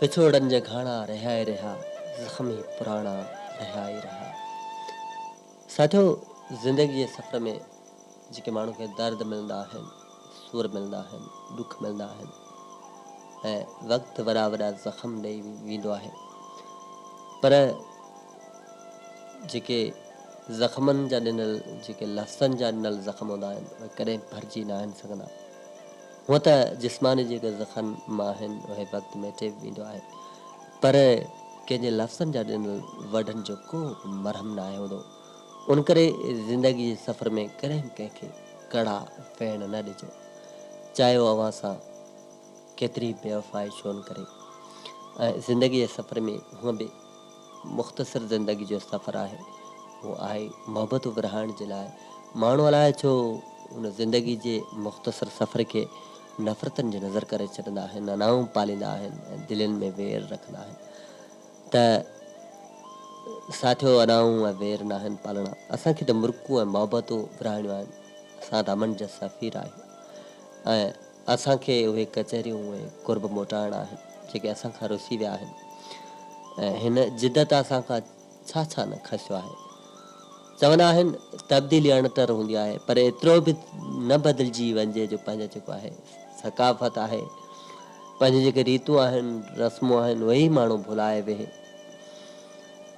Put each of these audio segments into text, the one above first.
पिछोड़न जे घाना रहा ही रहा, जख्मी पुराना रहा ही रहा। साथियों, ज़िंदगी जे सफ़र में जेके माण्हू खे दर्द मिलंदा आहिनि, सूर मिलंदा आहिनि, दुख मिलंदा आहिनि ऐं वक़्तु वॾा वॾा ज़ख़म ॾेई वेंदो आहे, पर जेके ज़ख़्मनि जा ॾिनल, जेके लफ़्ज़नि जा ॾिनल ज़ख़्म हूंदा आहिनि, उहे कॾहिं भरिजी न आहिनि सघंदा। हूअं त जिस्मानी जेके ज़ख़्म आहिनि उहे वक़्तु मिटे वेंदो आहे, पर कंहिंजे लफ़्ज़नि जा ॾिनल वढनि जो को मरहम न आहे हूंदो। उन करे ज़िंदगी जे सफ़र में कॾहिं कंहिंखे कड़ा वेहण न ॾिजो, चाहे उहो अव्हां सां केतिरी बेवफ़ाई छो न करे। ऐं ज़िंदगी जे सफ़र में हूअं बि मुख़्तसिर ज़िंदगी जो सफ़र आहे, उहो आहे मोहबतूं विरहाइण जे लाइ। माण्हू अलाए छो उन ज़िंदगी जे मुख़्तसिर सफ़र खे नफ़रतनि जी नज़र करे छॾींदा आहिनि, अनाऊं पालींदा आहिनि ऐं दिलनि में वेर रखंदा आहिनि। त साथियो, अनाऊं ऐं वेर न आहिनि पालणा, असांखे त मुर्कूं ऐं मोहबतूं विरहाइणियूं आहिनि। असां त अमन जा सफ़ीर आहियूं ऐं असांखे उहे कचहरियूं ऐं कुर्ब मोटाइणा आहिनि जेके असांखां रुसी विया आहिनि। ऐं हिन जिदत असांखां छा छा न खसियो आहे। चवंदा आहिनि तब्दीली अणतर हूंदी आहे, पर एतिरो बि न बदिलजी वञिजे जो पंहिंजो जेको आहे सकाफ़त आहे, पंहिंजी जेके रीतूं आहिनि, रस्मूं आहिनि, उहे ई माण्हू भुलाए वेहे।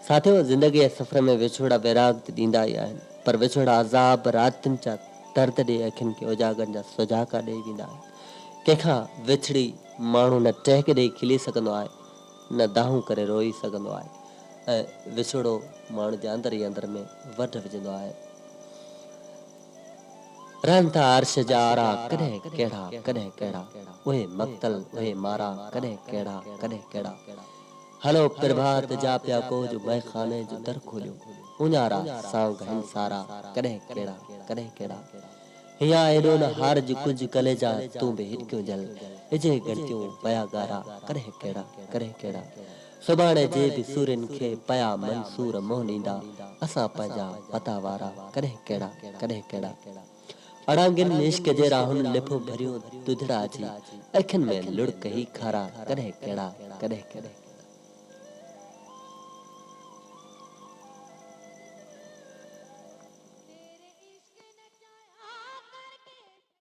साथियो, ज़िंदगी जे सफ़र में विछोड़ा वैराग त ॾींदा ई आहिनि, पर विछोड़ा अज़ाब रातिनि जा दर्द ॾे अखियुनि खे उजागरनि जा सुजाका ॾेई वेंदा आहिनि। कंहिंखां विछड़ी माण्हू न टहिक ॾेई खिली सघंदो आहे, न दाहूं करे रोई सघंदो आहे, ऐं विछोड़ो माण्हू जे अंदर ई अंदर में वढ विझंदो आहे। रहनि था अर्श जा आरा कॾहिं कहिड़ा कॾहिं कहिड़ा, उहे मक़तल उहे मारा कॾहिं कहिड़ा कॾहिं कहिड़ा। हलो प्रभात जा पिया को जो मैखाने जो दर खोलियो, उञारा सांग हिन सारा कॾहिं कहिड़ा कॾहिं कहिड़ा। हिया एॾो न हार जो कुझु कलेजा तूं बि हिटकियो जल, इजे गणतियूं पया गारा कॾहिं कहिड़ा कॾहिं कहिड़ा। सुभाणे जे बि सूरनि खे पया मंसूर मोह ॾींदा, असां पंहिंजा पता वारा कॾहिं कहिड़ा कॾहिं कहिड़ा। अड़ांगिन इश्क जे राहुनि लिफो भरियो दुधड़ा जी, अखियुनि में लुड़क ही खारा कॾहिं कहिड़ा कॾहिं कहिड़ा।